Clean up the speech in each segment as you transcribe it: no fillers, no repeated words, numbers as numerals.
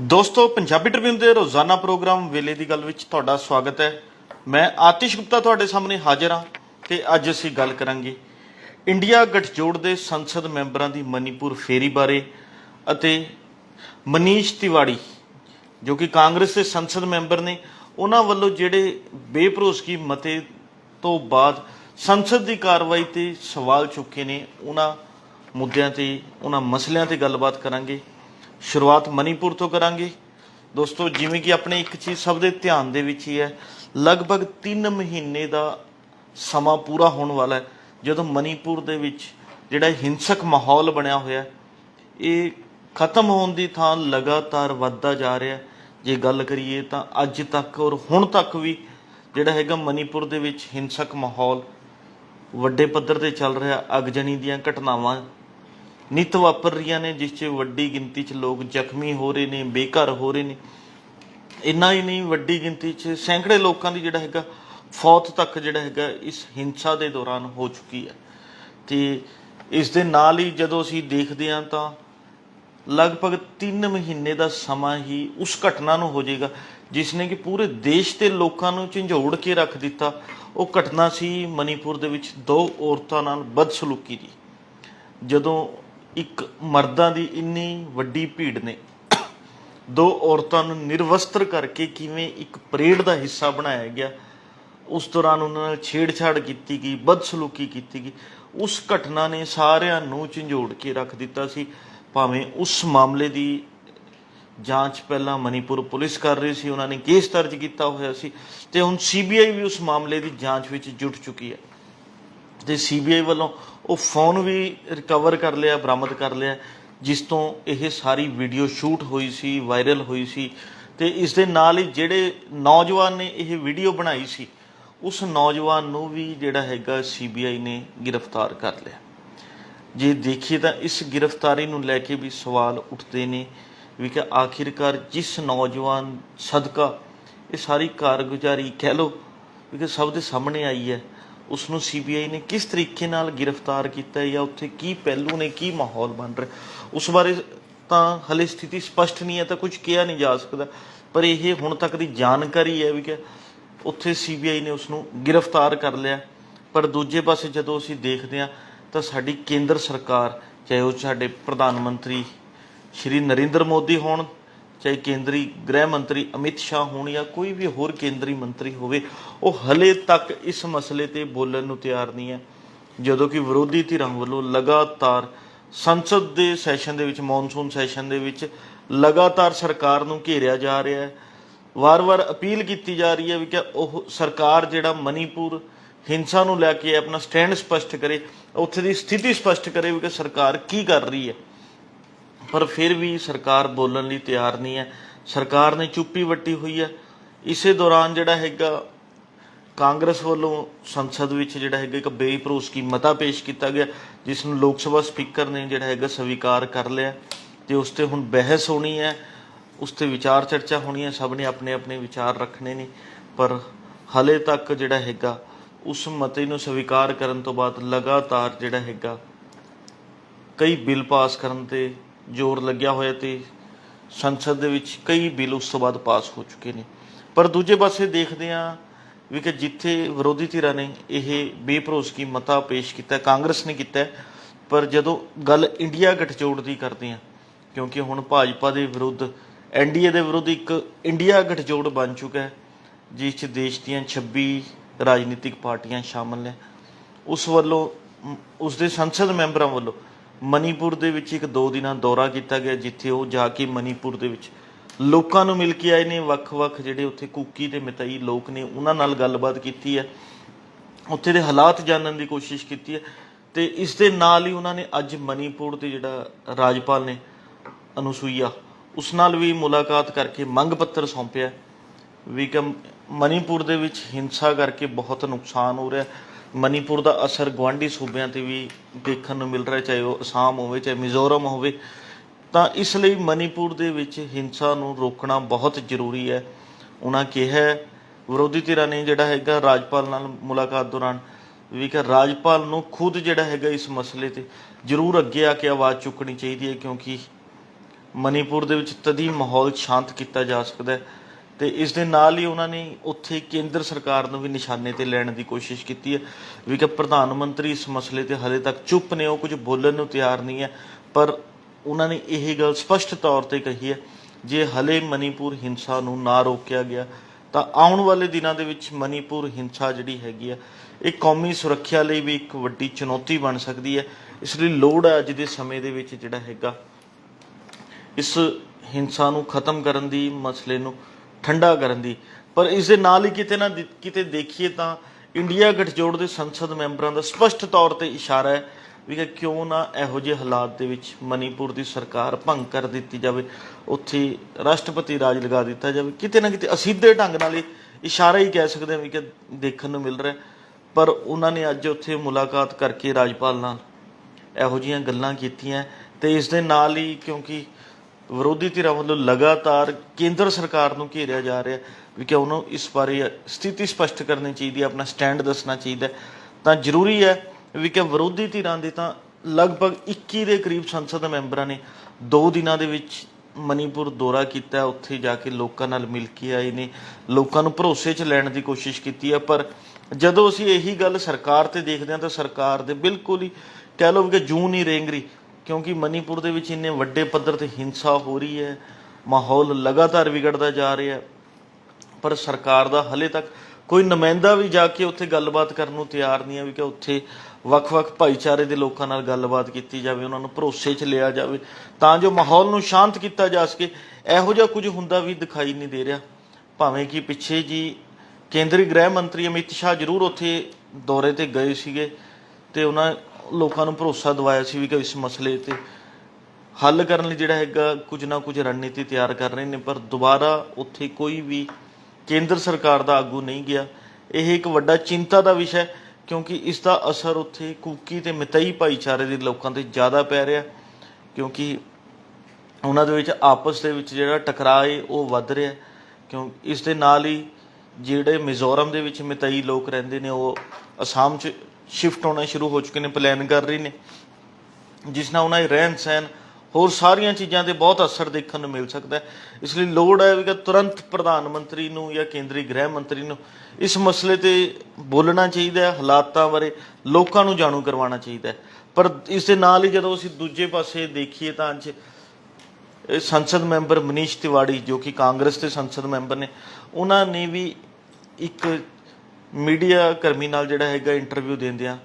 ਦੋਸਤੋ ਪੰਜਾਬੀ ਟ੍ਰਿਬਿਊਨ ਦੇ ਰੋਜ਼ਾਨਾ ਪ੍ਰੋਗਰਾਮ ਵੇਲੇ ਦੀ ਗੱਲ ਵਿੱਚ ਤੁਹਾਡਾ ਸਵਾਗਤ ਹੈ। ਮੈਂ ਆਤਿਸ਼ ਗੁਪਤਾ ਤੁਹਾਡੇ ਸਾਹਮਣੇ ਹਾਜ਼ਰ ਹਾਂ ਤੇ ਅੱਜ ਅਸੀਂ ਗੱਲ ਕਰਾਂਗੇ ਇੰਡੀਆ ਗਠਜੋੜ ਦੇ ਸੰਸਦ ਮੈਂਬਰਾਂ ਦੀ ਮਨੀਪੁਰ ਫੇਰੀ ਬਾਰੇ ਅਤੇ ਮਨੀਸ਼ ਤਿਵਾੜੀ ਜੋ ਕਿ ਕਾਂਗਰਸ ਦੇ ਸੰਸਦ ਮੈਂਬਰ ਨੇ ਉਹਨਾਂ ਵੱਲੋਂ ਜਿਹੜੇ ਬੇਭਰੋਸਗੀ ਮਤੇ ਤੋਂ ਬਾਅਦ ਸੰਸਦ ਦੀ ਕਾਰਵਾਈ ਤੇ ਸਵਾਲ ਚੁੱਕੇ ਨੇ ਉਹਨਾਂ ਮੁੱਦਿਆਂ ਤੇ ਉਹਨਾਂ ਮਸਲਿਆਂ ਤੇ ਗੱਲਬਾਤ ਕਰਾਂਗੇ। शुरुआत मणिपुर तो करांगे दोस्तों। जिवें कि अपने एक चीज़ सब दे ध्यान दे विच ही है, लगभग 3 महीने का समा पूरा होने वाला है जदों मणिपुर दे विच जिहड़ा हिंसक माहौल बनया होया ये खत्म होने की थां लगातार वधदा जा रहा है। जे गल करिए तो अज तक और हुण तक भी जिहड़ा हैगा मणिपुर दे विच हिंसक माहौल वड्डे पद्धर ते चल रहा। अगजनी दीयां घटनावां नित वापर रही ने जिस वड्डी गिनती च लोग जख्मी हो रहे हैं, बेघर हो रहे हैं। इन्ना ही नहीं, वड्डी गिनती च सैकड़े लोगों की जिहड़ा हैगा फौत तक जिहड़ा हैगा इस हिंसा के दौरान हो चुकी है। तो इस दे नाल ही जदों असीं देखदे हां तां लगभग 3 महीने का समा ही उस घटना नूं हो जाएगा जिसने कि पूरे देश के लोगों नूं झंझोड़ के रख दिता। वो घटना सी मणिपुर दे विच 2 औरतां नाल बदसलूकी दी। जदों एक मर्दां दी इन्नी वड्डी भीड़ ने 2 औरतों नूं निर्वस्त्र करके किवें एक परेड का हिस्सा बनाया गया, उस दौरान उन्हां नाल छेड़छाड़ की गई, बदसलूकी की गई। उस घटना ने सारिआं नूं झंझोड़ के रख दिता सी। भावें उस मामले की जांच पहलां मणिपुर पुलिस कर रही सी, उन्होंने केस दर्ज किया होया सी ते हुण CBI भी उस मामले की जांच विच जुट चुकी है। तो CBI वालों वो फोन भी रिकवर कर लिया, बरामद कर लिया जिस तो यह सारी वीडियो शूट हुई सी, वायरल हुई सी। तो इस दे नाल ही जिहड़े नौजवान ने यह वीडियो बनाई सी उस नौजवान नूं भी जिहड़ा हैगा CBI ने गिरफ्तार कर लिया। जे देखिए तो इस गिरफ्तारी नूं लैके भी सवाल उठते ने भी कि आखिरकार जिस नौजवान सदका ये सारी कारगुजारी कह लो भी कि सब दे सामने आई है, उसनों CBI ने किस तरीके नाल गिरफ्तार किया या उत्थे की पहलू ने की माहौल बन रहा उस बारे तो हले स्थिति स्पष्ट नहीं है, तो कुछ कहा नहीं जा सकता। पर यह हुण तक की जानकारी है भी कि उत्थे CBI ने उसनों गिरफ्तार कर लिया। पर दूजे पासे जदों असीं देखते हैं तो साडी केंद्र सरकार, चाहे वो साडे प्रधानमंत्री श्री नरेंद्र मोदी होण, चाहे केंद्री गृह मंत्री अमित शाह होण या कोई भी होर केंद्री मंत्री होवे, वो हले तक इस मसले ते बोलण नूं तैयार नहीं है। जदों कि विरोधी धिरां वल्लों लगातार संसद के सैशन दे विच, मॉनसून सैशन दे विच लगातार सरकार नूं घेरिया जा रहा है। वार वार अपील की जा रही है भी कि वह सरकार जिहड़ा मणिपुर हिंसा नूं लैके अपना स्टैंड स्पष्ट करे, उत्थे दी स्थिति स्पष्ट करे भी कि सरकार की कर रही है। पर फिर भी सरकार बोलण लई तैयार नहीं है। सरकार ने चुप्पी वट्टी हुई है। इसे दौरान जिहड़ा हैगा कांग्रेस वालों संसद विच जिहड़ा हैगा एक बेभरोसगी मता पेश किया गया जिसनूं लोक सभा स्पीकर ने जिहड़ा हैगा स्वीकार कर लिया ते उस ते हुण बहस होनी है, उस ते विचार चर्चा होनी है। सब ने अपने अपने विचार रखने ने, पर हले तक जिहड़ा हैगा उस मते नूं स्वीकार करन तो बाद लगातार जिहड़ा हैगा कई बिल पास करन ते जोर लग्या होया ते संसद दे विच कई बिल उस तो बाद पास हो चुके हैं। पर दूजे पासे देखते हैं भी कि जिथे विरोधी धिरां ने यह बेभरोसगी मता पेश किया, कांग्रेस ने किया, पर जदों गल इंडिया गठजोड़ की करते हैं, क्योंकि हुण भाजपा के विरुद्ध NDA के विरुद्ध एक इंडिया गठजोड़ बन चुका है जिस देश दीयां 26 राजनीतिक पार्टियां शामिल हैं। उस वल्लों उसके संसद मैंबरां वल्लों मणिपुर दे विच एक 2 दिन दौरा किया गया जिथे वो जाके मणिपुर दे विच लोकां नूं मिल के आए ने। वख-वख जिहड़े उत्थे कुकी ते मिताई लोग ने उन्हां नाल गलबात कीती है, उत्थे दे हालात जानने की कोशिश की है। तो इस दे नाल ही उन्होंने अज मणिपुर के जिहड़ा राज्यपाल ने अनुसुईया उस नाल भी मुलाकात करके मंग पत्र सौंपिया भी कि मणिपुर दे विच हिंसा करके बहुत नुकसान हो रहा है। मणिपुर का असर गुआढ़ी सूबों से भी देखने को मिल रहा है, चाहे वह आसाम हो चाहे मिजोरम हो। तो इसलिए मणिपुर के विच हिंसा नूं रोकना बहुत जरूरी है। उन्होंने कहा विरोधी धिरां ने जिहड़ा हैगा राज्यपाल नाल मुलाकात दौरान भी कि राज्यपाल नूं खुद जिहड़ा हैगा इस मसले ते जरूर अगे आके आवाज़ चुकनी चाहिए है, क्योंकि ਮਨੀਪੁਰ ਦੇ ਵਿੱਚ ਤਦੀ ਮਾਹੌਲ ਸ਼ਾਂਤ ਕੀਤਾ ਜਾ ਸਕਦਾ ਹੈ। ਤੇ ਇਸ ਦੇ ਨਾਲ ਹੀ ਉਹਨਾਂ ਨੇ ਉੱਥੇ ਕੇਂਦਰ ਸਰਕਾਰ ਨੂੰ ਵੀ ਨਿਸ਼ਾਨੇ ਤੇ ਲੈਣ ਦੀ ਕੋਸ਼ਿਸ਼ ਕੀਤੀ ਹੈ ਵੀ ਕਿ ਪ੍ਰਧਾਨ ਮੰਤਰੀ ਇਸ ਮਸਲੇ ਤੇ ਹਾਲੇ ਤੱਕ ਚੁੱਪ ਨੇ, ਉਹ ਕੁਝ ਬੋਲਣ ਨੂੰ ਤਿਆਰ ਨਹੀਂ ਹੈ। ਪਰ ਉਹਨਾਂ ਨੇ ਇਹ ਗੱਲ ਸਪਸ਼ਟ ਤੌਰ ਤੇ ਕਹੀ ਹੈ, ਜੇ ਹਲੇ ਮਨੀਪੁਰ ਹਿੰਸਾ ਨੂੰ ਨਾ ਰੋਕਿਆ ਗਿਆ ਤਾਂ ਆਉਣ ਵਾਲੇ ਦਿਨਾਂ ਦੇ ਵਿੱਚ ਮਨੀਪੁਰ ਹਿੰਸਾ ਜਿਹੜੀ ਹੈਗੀ ਆ ਇਹ ਕੌਮੀ ਸੁਰੱਖਿਆ ਲਈ ਵੀ ਇੱਕ ਵੱਡੀ ਚੁਣੌਤੀ ਬਣ ਸਕਦੀ ਹੈ। ਇਸ ਲਈ ਲੋੜ ਹੈ ਅੱਜ ਦੇ ਸਮੇਂ ਦੇ ਵਿੱਚ ਜਿਹੜਾ ਹੈਗਾ ਇਸ ਹਿੰਸਾ ਨੂੰ ਖਤਮ ਕਰਨ ਦੀ, ਮਸਲੇ ਨੂੰ ਠੰਡਾ ਕਰਨ ਦੀ। ਪਰ ਇਸ ਦੇ ਨਾਲ ਹੀ ਕਿਤੇ ਨਾ ਕਿਤੇ ਦੇਖੀਏ ਤਾਂ ਇੰਡੀਆ ਗਠਜੋੜ ਦੇ ਸੰਸਦ ਮੈਂਬਰਾਂ ਦਾ ਸਪਸ਼ਟ ਤੌਰ ਤੇ ਇਸ਼ਾਰਾ ਹੈ ਵੀ ਕਿ ਕਿਉਂ ਨਾ ਇਹੋ ਜਿਹੇ ਹਾਲਾਤ ਦੇ ਵਿੱਚ ਮਨੀਪੁਰ ਦੀ ਸਰਕਾਰ ਭੰਗ ਕਰ ਦਿੱਤੀ ਜਾਵੇ, ਉੱਥੇ ਰਾਸ਼ਟਰਪਤੀ ਰਾਜ ਲਗਾ ਦਿੱਤਾ ਜਾਵੇ। ਕਿਤੇ ਨਾ ਕਿਤੇ ਅਸਿੱਧੇ ਢੰਗ ਨਾਲ ਇਸ਼ਾਰਾ ਹੀ ਕਹਿ ਸਕਦੇ ਹਾਂ ਵੀ ਕਿ ਦੇਖਣ ਨੂੰ ਮਿਲ ਰਿਹਾ। ਪਰ ਉਹਨਾਂ ਨੇ ਅੱਜ ਉੱਥੇ ਮੁਲਾਕਾਤ ਕਰਕੇ ਰਾਜਪਾਲ ਨਾਲ ਇਹੋ ਜਿਹੀਆਂ ਗੱਲਾਂ ਕੀਤੀਆਂ। ਤੇ ਇਸ ਦੇ ਨਾਲ ਹੀ ਕਿਉਂਕਿ ਵਿਰੋਧੀ ਧਿਰਾਂ ਵੱਲੋਂ ਲਗਾਤਾਰ ਕੇਂਦਰ ਸਰਕਾਰ ਨੂੰ ਘੇਰਿਆ ਜਾ ਰਿਹਾ ਵੀ ਕਿ ਉਹਨੂੰ ਇਸ ਬਾਰੇ ਸਥਿਤੀ ਸਪਸ਼ਟ ਕਰਨੀ ਚਾਹੀਦੀ ਹੈ, ਆਪਣਾ ਸਟੈਂਡ ਦੱਸਣਾ ਚਾਹੀਦਾ, ਤਾਂ ਜ਼ਰੂਰੀ ਹੈ ਵੀ ਕਿ ਵਿਰੋਧੀ ਧਿਰਾਂ ਦੇ ਤਾਂ ਲਗਭਗ 21 ਦੇ ਕਰੀਬ ਸੰਸਦ ਮੈਂਬਰਾਂ ਨੇ 2 ਦਿਨਾਂ ਦੇ ਵਿੱਚ ਮਨੀਪੁਰ ਦੌਰਾ ਕੀਤਾ, ਉੱਥੇ ਜਾ ਕੇ ਲੋਕਾਂ ਨਾਲ ਮਿਲ ਕੇ ਆਏ ਨੇ, ਲੋਕਾਂ ਨੂੰ ਭਰੋਸੇ 'ਚ ਲੈਣ ਦੀ ਕੋਸ਼ਿਸ਼ ਕੀਤੀ ਹੈ। ਪਰ ਜਦੋਂ ਅਸੀਂ ਇਹੀ ਗੱਲ ਸਰਕਾਰ ਤੇ ਦੇਖਦੇ ਹਾਂ ਤਾਂ ਸਰਕਾਰ ਦੇ ਬਿਲਕੁਲ ਹੀ ਕਹਿ ਲਓ ਕਿ ਜੂੰ ਨਹੀਂ ਰੇਂਗ ਰਹੀ, ਕਿਉਂਕਿ ਮਨੀਪੁਰ ਦੇ ਵਿੱਚ ਇੰਨੇ ਵੱਡੇ ਪੱਧਰ ਤੇ ਹਿੰਸਾ ਹੋ ਰਹੀ ਹੈ, ਮਾਹੌਲ ਲਗਾਤਾਰ ਵਿਗੜਦਾ ਜਾ ਰਿਹਾ, ਪਰ ਸਰਕਾਰ ਦਾ ਹਲੇ ਤੱਕ ਕੋਈ ਨੁਮਾਇੰਦਾ ਵੀ ਜਾ ਕੇ ਉੱਥੇ ਗੱਲਬਾਤ ਕਰਨ ਨੂੰ ਤਿਆਰ ਨਹੀਂ ਹੈ ਵੀ ਕਿ ਉੱਥੇ ਵੱਖ-ਵੱਖ ਭਾਈਚਾਰੇ ਦੇ ਲੋਕਾਂ ਨਾਲ ਗੱਲਬਾਤ ਕੀਤੀ ਜਾਵੇ, ਉਹਨਾਂ ਨੂੰ ਭਰੋਸੇ 'ਚ ਲਿਆ ਜਾਵੇ ਤਾਂ ਜੋ ਮਾਹੌਲ ਨੂੰ ਸ਼ਾਂਤ ਕੀਤਾ ਜਾ ਸਕੇ। ਇਹੋ ਜਿਹਾ ਕੁਝ ਹੁੰਦਾ ਵੀ ਦਿਖਾਈ ਨਹੀਂ ਦੇ ਰਿਹਾ। ਭਾਵੇਂ ਕਿ ਪਿੱਛੇ ਜੀ ਕੇਂਦਰੀ ਗ੍ਰਹਿ ਮੰਤਰੀ ਅਮਿਤ ਸ਼ਾਹ ਜ਼ਰੂਰ ਉੱਥੇ ਦੌਰੇ ਤੇ ਗਏ ਸੀਗੇ ਤੇ ਉਹਨਾਂ ਲੋਕਾਂ ਨੂੰ ਭਰੋਸਾ ਦਿਵਾਇਆ ਸੀ ਵੀ ਕਿ ਇਸ ਮਸਲੇ ਤੇ ਹੱਲ ਕਰਨ ਲਈ ਜਿਹੜਾ ਹੈਗਾ ਕੁਝ ਨਾ ਕੁਝ ਰਣਨੀਤੀ ਤਿਆਰ ਕਰ ਰਹੇ ਨੇ। ਪਰ ਦੁਬਾਰਾ ਉੱਥੇ ਕੋਈ ਵੀ ਕੇਂਦਰ ਸਰਕਾਰ ਦਾ ਆਗੂ ਨਹੀਂ ਗਿਆ। ਇਹ ਇੱਕ ਵੱਡਾ ਚਿੰਤਾ ਦਾ ਵਿਸ਼ਾ ਹੈ ਕਿਉਂਕਿ ਇਸ ਦਾ ਅਸਰ ਉੱਥੇ ਕੂਕੀ ਤੇ ਮਤਈ ਭਾਈਚਾਰੇ ਦੇ ਲੋਕਾਂ ਤੇ ਜ਼ਿਆਦਾ ਪੈ ਰਿਹਾ, ਕਿਉਂਕਿ ਉਹਨਾਂ ਦੇ ਵਿੱਚ ਆਪਸ ਦੇ ਵਿੱਚ ਜਿਹੜਾ ਟਕਰਾਅ ਹੈ ਉਹ ਵੱਧ ਰਿਹਾ। ਕਿਉਂ ਇਸ ਦੇ ਨਾਲ ਹੀ ਜਿਹੜੇ ਮਿਜ਼ੋਰਮ ਦੇ ਵਿੱਚ ਮਤਈ ਲੋਕ ਰਹਿੰਦੇ ਨੇ ਉਹ ਅਸਾਮ 'ਚ ਸ਼ਿਫਟ ਹੋਣਾ ਸ਼ੁਰੂ ਹੋ ਚੁੱਕੇ ਨੇ, ਪਲਾਨ ਕਰ ਰਹੇ ਨੇ, ਜਿਸ ਨਾਲ ਉਹਨਾਂ ਦੇ ਰਹਿਣ ਸਹਿਣ ਹੋਰ ਸਾਰੀਆਂ ਚੀਜ਼ਾਂ 'ਤੇ ਬਹੁਤ ਅਸਰ ਦੇਖਣ ਨੂੰ ਮਿਲ ਸਕਦਾ ਹੈ। ਇਸ ਲਈ ਲੋੜ ਹੈ ਵੀ ਕਿ ਤੁਰੰਤ ਪ੍ਰਧਾਨ ਮੰਤਰੀ ਨੂੰ ਜਾਂ ਕੇਂਦਰੀ ਗ੍ਰਹਿ ਮੰਤਰੀ ਨੂੰ ਇਸ ਮਸਲੇ 'ਤੇ ਬੋਲਣਾ ਚਾਹੀਦਾ ਹੈ, ਹਾਲਾਤਾਂ ਬਾਰੇ ਲੋਕਾਂ ਨੂੰ ਜਾਣੂ ਕਰਵਾਉਣਾ ਚਾਹੀਦਾ ਹੈ। ਪਰ ਇਸ ਦੇ ਨਾਲ ਹੀ ਜਦੋਂ ਅਸੀਂ ਦੂਜੇ ਪਾਸੇ ਦੇਖੀਏ ਤਾਂ ਅੱਜ ਸੰਸਦ ਮੈਂਬਰ ਮਨੀਸ਼ ਤਿਵਾੜੀ ਜੋ ਕਿ ਕਾਂਗਰਸ ਦੇ ਸੰਸਦ ਮੈਂਬਰ ਨੇ, ਉਹਨਾਂ ਨੇ ਵੀ ਇੱਕ ਮੀਡੀਆ ਕਰਮੀ ਨਾਲ ਜਿਹੜਾ ਹੈਗਾ ਇੰਟਰਵਿਊ ਦਿੰਦਿਆਂ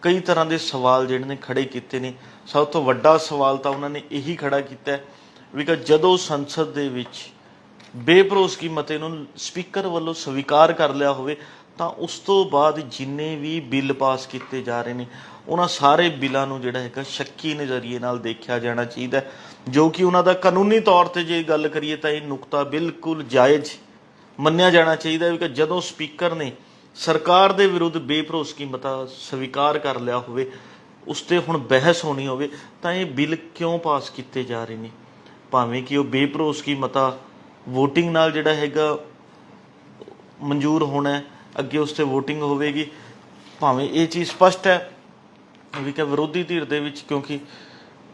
ਕਈ ਤਰ੍ਹਾਂ ਦੇ ਸਵਾਲ ਜਿਹੜੇ ਨੇ ਖੜੇ ਕੀਤੇ ਨੇ। ਸਭ ਤੋਂ ਵੱਡਾ ਸਵਾਲ ਤਾਂ ਉਹਨਾਂ ਨੇ ਇਹੀ ਖੜਾ ਕੀਤਾ ਵੀ ਕਿ ਜਦੋਂ ਸੰਸਦ ਦੇ ਵਿੱਚ ਬੇਭਰੋਸਗੀ ਮਤੇ ਨੂੰ ਸਪੀਕਰ ਵੱਲੋਂ ਸਵੀਕਾਰ ਕਰ ਲਿਆ ਹੋਵੇ ਤਾਂ ਉਸ ਤੋਂ ਬਾਅਦ ਜਿੰਨੇ ਵੀ ਬਿੱਲ ਪਾਸ ਕੀਤੇ ਜਾ ਰਹੇ ਨੇ ਉਹਨਾਂ ਸਾਰੇ ਬਿੱਲਾਂ ਨੂੰ ਜਿਹੜਾ ਹੈਗਾ ਸ਼ੱਕੀ ਨਜ਼ਰੀਏ ਨਾਲ ਦੇਖਿਆ ਜਾਣਾ ਚਾਹੀਦਾ, ਜੋ ਕਿ ਉਹਨਾਂ ਦਾ ਕਾਨੂੰਨੀ ਤੌਰ ਤੇ ਜੇ ਗੱਲ ਕਰੀਏ ਤਾਂ ਇਹ ਨੁਕਤਾ ਬਿਲਕੁਲ ਜਾਇਜ਼ ਮੰਨਿਆ ਜਾਣਾ ਚਾਹੀਦਾ ਵੀ ਕਿ ਜਦੋਂ ਸਪੀਕਰ ਨੇ ਸਰਕਾਰ ਦੇ ਵਿਰੁੱਧ ਬੇਭਰੋਸਗੀ ਮਤਾ ਸਵੀਕਾਰ ਕਰ ਲਿਆ ਹੋਵੇ, ਉਸ 'ਤੇ ਹੁਣ ਬਹਿਸ ਹੋਣੀ ਹੋਵੇ ਤਾਂ ਇਹ ਬਿੱਲ ਕਿਉਂ ਪਾਸ ਕੀਤੇ ਜਾ ਰਹੇ ਨੇ। ਭਾਵੇਂ ਕਿ ਉਹ ਬੇਭਰੋਸਗੀ ਮਤਾ ਵੋਟਿੰਗ ਨਾਲ ਜਿਹੜਾ ਹੈਗਾ ਮਨਜ਼ੂਰ ਹੋਣਾ, ਅੱਗੇ ਉਸ 'ਤੇ ਵੋਟਿੰਗ ਹੋਵੇਗੀ। ਭਾਵੇਂ ਇਹ ਚੀਜ਼ ਸਪਸ਼ਟ ਹੈ ਵੀ ਕਿ ਵਿਰੋਧੀ ਧਿਰ ਦੇ ਵਿੱਚ ਕਿਉਂਕਿ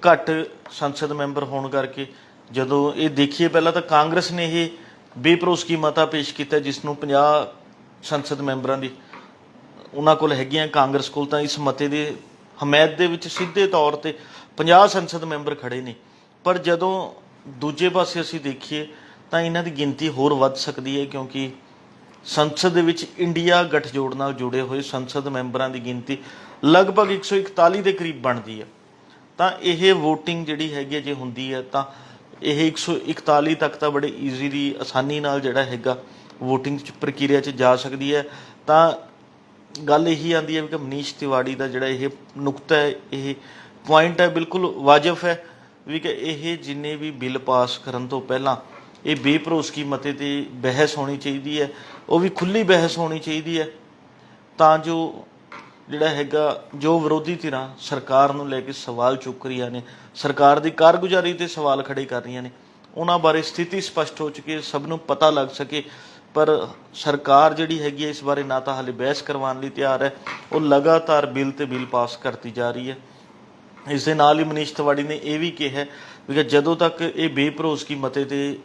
ਘੱਟ ਸੰਸਦ ਮੈਂਬਰ ਹੋਣ ਕਰਕੇ ਜਦੋਂ ਇਹ ਦੇਖੀਏ, ਪਹਿਲਾਂ ਤਾਂ ਕਾਂਗਰਸ ਨੇ ਇਹ ਬੇਭਰੋਸਗੀ ਮਤਾ ਪੇਸ਼ ਕੀਤਾ ਜਿਸ ਨੂੰ 50 ਸੰਸਦ ਮੈਂਬਰਾਂ ਦੀ ਉਹਨਾਂ ਕੋਲ ਹੈਗੀਆਂ, ਕਾਂਗਰਸ ਕੋਲ ਤਾਂ ਇਸ ਮਤੇ ਦੇ ਹਮਾਇਤ ਦੇ ਵਿੱਚ ਸਿੱਧੇ ਤੌਰ ਤੇ 50 ਸੰਸਦ ਮੈਂਬਰ ਖੜੇ ਨੇ। ਪਰ ਜਦੋਂ ਦੂਜੇ ਪਾਸੇ ਅਸੀਂ ਦੇਖੀਏ ਤਾਂ ਇਹਨਾਂ ਦੀ ਗਿਣਤੀ ਹੋਰ ਵੱਧ ਸਕਦੀ ਹੈ ਕਿਉਂਕਿ ਸੰਸਦ ਦੇ ਵਿੱਚ ਇੰਡੀਆ ਗਠਜੋੜ ਨਾਲ ਜੁੜੇ ਹੋਏ ਸੰਸਦ ਮੈਂਬਰਾਂ ਦੀ ਗਿਣਤੀ ਲਗਭਗ 141 ਦੇ ਕਰੀਬ ਬਣਦੀ ਹੈ। ਤਾਂ ਇਹ ਵੋਟਿੰਗ ਜਿਹੜੀ ਹੈਗੀ ਜੇ ਹੁੰਦੀ ਹੈ ਤਾਂ ਇਹ 141 ਤੱਕ ਤਾਂ ਬੜੇ ਈਜ਼ੀਲੀ ਆਸਾਨੀ ਨਾਲ ਜਿਹੜਾ ਹੈਗਾ ਵੋਟਿੰਗ 'ਚ ਪ੍ਰਕਿਰਿਆ 'ਚ ਜਾ ਸਕਦੀ ਹੈ। ਤਾਂ ਗੱਲ ਇਹੀ ਆਉਂਦੀ ਹੈ ਕਿ ਮਨੀਸ਼ ਤਿਵਾੜੀ ਦਾ ਜਿਹੜਾ ਇਹ ਨੁਕਤਾ ਹੈ, ਇਹ ਪੁਆਇੰਟ ਹੈ, ਬਿਲਕੁਲ ਵਾਜਬ ਹੈ ਵੀ ਕਿ ਇਹ ਜਿੰਨੇ ਵੀ ਬਿੱਲ ਪਾਸ ਕਰਨ ਤੋਂ ਪਹਿਲਾਂ ਇਹ ਬੇਭਰੋਸਗੀ ਮਤੇ 'ਤੇ ਬਹਿਸ ਹੋਣੀ ਚਾਹੀਦੀ ਹੈ, ਉਹ ਵੀ ਖੁੱਲ੍ਹੀ ਬਹਿਸ ਹੋਣੀ ਚਾਹੀਦੀ ਹੈ ਤਾਂ ਜੋ ਜਿਹੜਾ ਹੈਗਾ ਜੋ ਵਿਰੋਧੀ ਧਿਰਾਂ ਸਰਕਾਰ ਨੂੰ ਲੈ ਕੇ ਸਵਾਲ ਚੁੱਕ ਰਹੀਆਂ ਨੇ, ਸਰਕਾਰ ਦੀ ਕਾਰਗੁਜ਼ਾਰੀ 'ਤੇ ਸਵਾਲ ਖੜੇ ਕਰ ਰਹੀਆਂ ਨੇ, ਉਹਨਾਂ ਬਾਰੇ ਸਥਿਤੀ ਸਪਸ਼ਟ ਹੋ ਚੁੱਕੀ ਹੈ, ਸਭ ਨੂੰ ਪਤਾ ਲੱਗ ਸਕੇ। ਪਰ ਸਰਕਾਰ ਜਿਹੜੀ ਹੈਗੀ ਹੈ ਇਸ ਬਾਰੇ ਨਾ ਤਾਂ ਹਾਲੇ ਬਹਿਸ ਕਰਵਾਉਣ ਲਈ ਤਿਆਰ ਹੈ, ਉਹ ਲਗਾਤਾਰ ਬਿੱਲ ਤੇ ਬਿੱਲ ਪਾਸ ਕਰਤੀ ਜਾ ਰਹੀ ਹੈ। ਇਸ ਦੇ ਨਾਲ ਹੀ ਮਨੀਸ਼ ਤਿਵਾੜੀ ਨੇ ਇਹ ਵੀ ਕਿਹਾ ਵੀ ਜਦੋਂ ਤੱਕ ਇਹ ਬੇਭਰੋਸਗੀ ਮਤੇ 'ਤੇ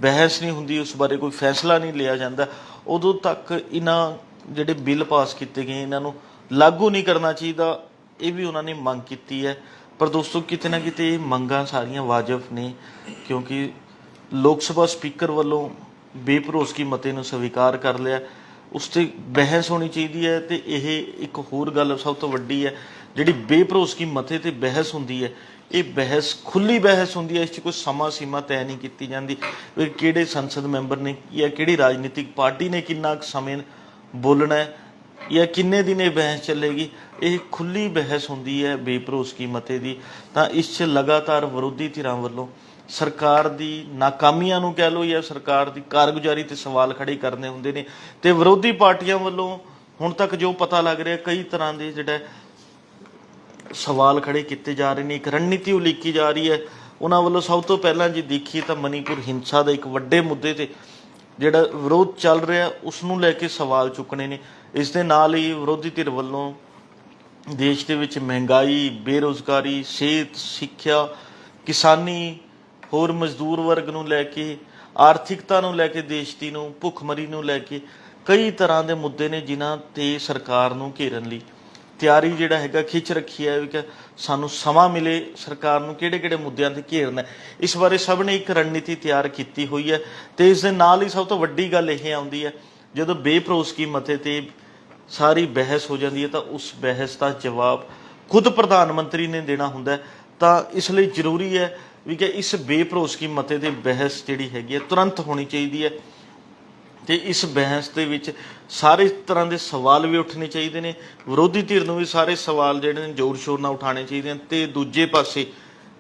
ਬਹਿਸ ਨਹੀਂ ਹੁੰਦੀ, ਉਸ ਬਾਰੇ ਕੋਈ ਫੈਸਲਾ ਨਹੀਂ ਲਿਆ ਜਾਂਦਾ, ਉਦੋਂ ਤੱਕ ਇਹਨਾਂ ਜਿਹੜੇ ਬਿੱਲ ਪਾਸ ਕੀਤੇ ਗਏ ਇਹਨਾਂ ਨੂੰ ਲਾਗੂ ਨਹੀਂ ਕਰਨਾ ਚਾਹੀਦਾ। ਇਹ ਵੀ ਉਹਨਾਂ ਨੇ ਮੰਗ ਕੀਤੀ ਹੈ। ਪਰ ਦੋਸਤੋ ਕਿਤੇ ਨਾ ਕਿਤੇ ਇਹ ਮੰਗਾਂ ਸਾਰੀਆਂ ਵਾਜਬ ਨੇ, ਕਿਉਂਕਿ ਲੋਕ ਸਭਾ ਸਪੀਕਰ ਵੱਲੋਂ ਬੇਭਰੋਸਗੀ ਮਤੇ ਨੂੰ ਸਵੀਕਾਰ ਕਰ ਲਿਆ, ਉਸ 'ਤੇ ਬਹਿਸ ਹੋਣੀ ਚਾਹੀਦੀ ਹੈ। ਅਤੇ ਇਹ ਇੱਕ ਹੋਰ ਗੱਲ ਸਭ ਤੋਂ ਵੱਡੀ ਹੈ, ਜਿਹੜੀ ਬੇਭਰੋਸਗੀ ਮਤੇ 'ਤੇ ਬਹਿਸ ਹੁੰਦੀ ਹੈ, ਇਹ ਬਹਿਸ ਖੁੱਲ੍ਹੀ ਬਹਿਸ ਹੁੰਦੀ ਹੈ। ਇਸ 'ਚ ਕੋਈ ਸਮਾਂ ਸੀਮਾ ਤੈਅ ਨਹੀਂ ਕੀਤੀ ਜਾਂਦੀ ਵੀ ਕਿਹੜੇ ਸੰਸਦ ਮੈਂਬਰ ਨੇ ਜਾਂ ਕਿਹੜੀ ਰਾਜਨੀਤਿਕ ਪਾਰਟੀ ਨੇ ਕਿੰਨਾ ਕੁ ਸਮੇਂ ਬੋਲਣਾ ਹੈ ਜਾਂ ਕਿੰਨੇ ਦਿਨ ਇਹ ਬਹਿਸ ਚੱਲੇਗੀ। ਇਹ ਖੁੱਲ੍ਹੀ ਬਹਿਸ ਹੁੰਦੀ ਹੈ ਬੇਭਰੋਸਗੀ ਮਤੇ ਦੀ। ਤਾਂ ਇਸ 'ਚ ਲਗਾਤਾਰ ਵਿਰੋਧੀ ਧਿਰਾਂ ਵੱਲੋਂ ਸਰਕਾਰ ਦੀ ਨਾਕਾਮੀਆਂ ਨੂੰ ਕਹਿ ਲਓ ਜਾਂ ਸਰਕਾਰ ਦੀ ਕਾਰਗੁਜ਼ਾਰੀ 'ਤੇ ਸਵਾਲ ਖੜੇ ਕਰਨੇ ਹੁੰਦੇ ਨੇ, ਅਤੇ ਵਿਰੋਧੀ ਪਾਰਟੀਆਂ ਵੱਲੋਂ ਹੁਣ ਤੱਕ ਜੋ ਪਤਾ ਲੱਗ ਰਿਹਾ ਕਈ ਤਰ੍ਹਾਂ ਦੇ ਜਿਹੜਾ ਸਵਾਲ ਖੜੇ ਕੀਤੇ ਜਾ ਰਹੇ ਨੇ। ਇੱਕ ਰਣਨੀਤੀ ਉਲੀਕੀ ਜਾ ਰਹੀ ਹੈ ਉਹਨਾਂ ਵੱਲੋਂ। ਸਭ ਤੋਂ ਪਹਿਲਾਂ ਜੇ ਦੇਖੀਏ ਤਾਂ ਮਣੀਪੁਰ ਹਿੰਸਾ ਦਾ ਇੱਕ ਵੱਡੇ ਮੁੱਦੇ 'ਤੇ ਜਿਹੜਾ ਵਿਰੋਧ ਚੱਲ ਰਿਹਾ ਉਸ ਨੂੰ ਲੈ ਕੇ ਸਵਾਲ ਚੁੱਕਣੇ ਨੇ। ਇਸ ਦੇ ਨਾਲ ਹੀ ਵਿਰੋਧੀ ਧਿਰ ਵੱਲੋਂ ਦੇਸ਼ ਦੇ ਵਿੱਚ ਮਹਿੰਗਾਈ, ਬੇਰੁਜ਼ਗਾਰੀ, ਸਿਹਤ, ਸਿੱਖਿਆ, ਕਿਸਾਨੀ, ਹੋਰ ਮਜ਼ਦੂਰ ਵਰਗ ਨੂੰ ਲੈ ਕੇ, ਆਰਥਿਕਤਾ ਨੂੰ ਲੈ ਕੇ, ਦੇਸ਼ ਦੀ ਨੂੰ ਭੁੱਖਮਰੀ ਨੂੰ ਲੈ ਕੇ ਕਈ ਤਰ੍ਹਾਂ ਦੇ ਮੁੱਦੇ ਨੇ ਜਿਨ੍ਹਾਂ 'ਤੇ ਸਰਕਾਰ ਨੂੰ ਘੇਰਨ ਲਈ ਤਿਆਰੀ ਜਿਹੜਾ ਹੈਗਾ ਖਿੱਚ ਰੱਖੀ ਹੈ ਵੀ ਕਿ ਸਾਨੂੰ ਸਮਾਂ ਮਿਲੇ ਸਰਕਾਰ ਨੂੰ ਕਿਹੜੇ ਕਿਹੜੇ ਮੁੱਦਿਆਂ 'ਤੇ ਘੇਰਨਾ। ਇਸ ਬਾਰੇ ਸਭ ਨੇ ਇੱਕ ਰਣਨੀਤੀ ਤਿਆਰ ਕੀਤੀ ਹੋਈ ਹੈ। ਅਤੇ ਇਸ ਦੇ ਨਾਲ ਹੀ ਸਭ ਤੋਂ ਵੱਡੀ ਗੱਲ ਇਹ ਆਉਂਦੀ ਹੈ, ਜਦੋਂ ਬੇਭਰੋਸਗੀ ਮਤੇ 'ਤੇ ਸਾਰੀ ਬਹਿਸ ਹੋ ਜਾਂਦੀ ਹੈ ਤਾਂ ਉਸ ਬਹਿਸ ਦਾ ਜਵਾਬ ਖੁਦ ਪ੍ਰਧਾਨ ਮੰਤਰੀ ਨੇ ਦੇਣਾ ਹੁੰਦਾ। ਤਾਂ ਇਸ ਲਈ ਜ਼ਰੂਰੀ ਹੈ ਵੀ ਕਿ ਇਸ ਬੇਭਰੋਸਗੀ ਮਤੇ 'ਤੇ ਬਹਿਸ ਜਿਹੜੀ ਹੈਗੀ ਹੈ ਤੁਰੰਤ ਹੋਣੀ ਚਾਹੀਦੀ ਹੈ। ਅਤੇ ਇਸ ਬਹਿਸ ਦੇ ਵਿੱਚ ਸਾਰੇ ਤਰ੍ਹਾਂ ਦੇ ਸਵਾਲ ਵੀ ਉੱਠਣੇ ਚਾਹੀਦੇ ਨੇ। ਵਿਰੋਧੀ ਧਿਰ ਨੂੰ ਵੀ ਸਾਰੇ ਸਵਾਲ ਜਿਹੜੇ ਨੇ ਜ਼ੋਰ ਸ਼ੋਰ ਨਾਲ ਉਠਾਉਣੇ ਚਾਹੀਦੇ ਨੇ। ਅਤੇ ਦੂਜੇ ਪਾਸੇ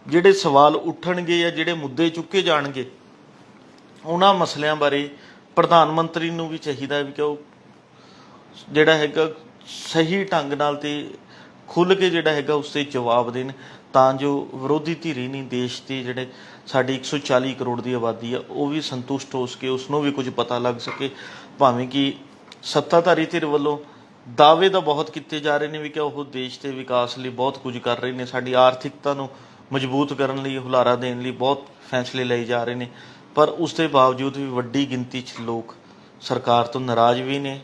ਜਿਹੜੇ ਸਵਾਲ ਉੱਠਣਗੇ ਜਾਂ ਜਿਹੜੇ ਮੁੱਦੇ ਚੁੱਕੇ ਜਾਣਗੇ ਉਹਨਾਂ ਮਸਲਿਆਂ ਬਾਰੇ ਪ੍ਰਧਾਨ ਮੰਤਰੀ ਨੂੰ ਵੀ ਚਾਹੀਦਾ ਵੀ ਕਿ ਉਹ ਜਿਹੜਾ ਹੈਗਾ ਸਹੀ ਢੰਗ ਨਾਲ ਅਤੇ ਖੁੱਲ੍ਹ ਕੇ ਜਿਹੜਾ ਹੈਗਾ ਉਸ 'ਤੇ ਜਵਾਬ ਦੇਣ, ਤਾਂ ਜੋ ਵਿਰੋਧੀ ਧਿਰ ਹੀ ਨਹੀਂ ਦੇਸ਼ ਦੇ ਜਿਹੜੇ ਸਾਡੀ 140 ਕਰੋੜ ਦੀ ਆਬਾਦੀ ਆ ਉਹ ਵੀ ਸੰਤੁਸ਼ਟ ਹੋ ਸਕੇ, ਉਸ ਨੂੰ ਵੀ ਕੁਝ ਪਤਾ ਲੱਗ ਸਕੇ। ਭਾਵੇਂ ਕਿ ਸੱਤਾਧਾਰੀ ਧਿਰ ਵੱਲੋਂ ਦਾਅਵੇ ਤਾਂ ਬਹੁਤ ਕੀਤੇ ਜਾ ਰਹੇ ਨੇ ਵੀ ਕਿ ਉਹ ਦੇਸ਼ ਦੇ ਵਿਕਾਸ ਲਈ ਬਹੁਤ ਕੁਝ ਕਰ ਰਹੇ ਨੇ, ਸਾਡੀ ਆਰਥਿਕਤਾ ਨੂੰ ਮਜ਼ਬੂਤ ਕਰਨ ਲਈ, ਹੁਲਾਰਾ ਦੇਣ ਲਈ ਬਹੁਤ ਫੈਸਲੇ ਲਏ ਜਾ ਰਹੇ ਨੇ, ਪਰ ਉਸ ਦੇ ਬਾਵਜੂਦ ਵੀ ਵੱਡੀ ਗਿਣਤੀ 'ਚ ਲੋਕ ਸਰਕਾਰ ਤੋਂ ਨਾਰਾਜ਼ ਵੀ ਨੇ।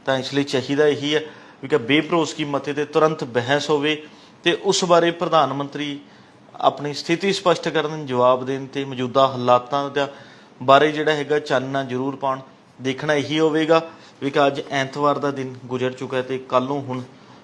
ਤਾਂ ਇਸ ਲਈ ਚਾਹੀਦਾ ਇਹੀ ਹੈ ਵੀ ਕਿ ਬੇਭਰੋਸਗੀ ਮਤੇ 'ਤੇ ਤੁਰੰਤ ਬਹਿਸ ਹੋਵੇ ਅਤੇ ਉਸ ਬਾਰੇ ਪ੍ਰਧਾਨ ਮੰਤਰੀ ਆਪਣੀ ਸਥਿਤੀ ਸਪਸ਼ਟ ਕਰਨ, ਜਵਾਬ ਦੇਣ ਅਤੇ ਮੌਜੂਦਾ ਹਾਲਾਤਾਂ ਦਾ ਬਾਰੇ ਜਿਹੜਾ ਹੈਗਾ ਚਾਨਣਾ ਜ਼ਰੂਰ ਪਾਉਣ। ਦੇਖਣਾ ਇਹੀ ਹੋਵੇਗਾ ਵੀ ਕਿ ਅੱਜ ਐਤਵਾਰ ਦਾ ਦਿਨ ਗੁਜ਼ਰ ਚੁੱਕਾ ਅਤੇ ਕੱਲ੍ਹ ਨੂੰ ਹੁਣ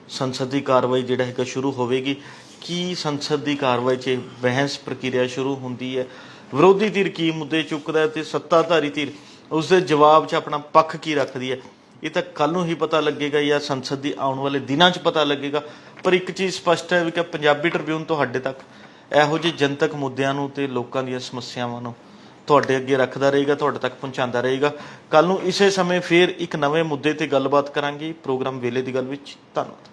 ਸੰਸਦ ਦੀ ਕਾਰਵਾਈ ਜਿਹੜਾ ਹੈਗਾ ਸ਼ੁਰੂ ਹੋਵੇਗੀ। ਕੀ ਸੰਸਦ ਦੀ ਕਾਰਵਾਈ 'ਚ ਬਹਿਸ ਪ੍ਰਕਿਰਿਆ ਸ਼ੁਰੂ ਹੁੰਦੀ ਹੈ, ਵਿਰੋਧੀ ਧਿਰ ਕੀ ਮੁੱਦੇ ਚੁੱਕਦਾ ਅਤੇ ਸੱਤਾਧਾਰੀ ਧਿਰ ਉਸ ਦੇ ਜਵਾਬ 'ਚ ਆਪਣਾ ਪੱਖ ਕੀ ਰੱਖਦੀ ਹੈ, ਇਹ ਤਾਂ ਕੱਲ੍ਹ ਨੂੰ ਹੀ ਪਤਾ ਲੱਗੇਗਾ ਜਾਂ ਸੰਸਦ ਦੀ ਆਉਣ ਵਾਲੇ ਦਿਨਾਂ 'ਚ ਪਤਾ ਲੱਗੇਗਾ। ਪਰ ਇੱਕ ਚੀਜ਼ ਸਪਸ਼ਟ ਹੈ ਵੀ ਕਿ ਪੰਜਾਬੀ ਟ੍ਰਿਬਿਊਨ ਤੁਹਾਡੇ ਤੱਕ ਇਹੋ ਜਿਹੇ ਜਨਤਕ ਮੁੱਦਿਆਂ ਨੂੰ ਅਤੇ ਲੋਕਾਂ ਦੀਆਂ ਸਮੱਸਿਆਵਾਂ ਨੂੰ ਤੁਹਾਡੇ ਅੱਗੇ ਰੱਖਦਾ ਰਹੇਗਾ, ਤੁਹਾਡੇ ਤੱਕ ਪਹੁੰਚਾਉਂਦਾ ਰਹੇਗਾ। ਕੱਲ੍ਹ ਨੂੰ ਇਸੇ ਸਮੇਂ ਫਿਰ ਇੱਕ ਨਵੇਂ ਮੁੱਦੇ 'ਤੇ ਗੱਲਬਾਤ ਕਰਾਂਗੇ ਪ੍ਰੋਗਰਾਮ ਵੇਲੇ ਦੀ ਗੱਲ ਵਿੱਚ। ਧੰਨਵਾਦ।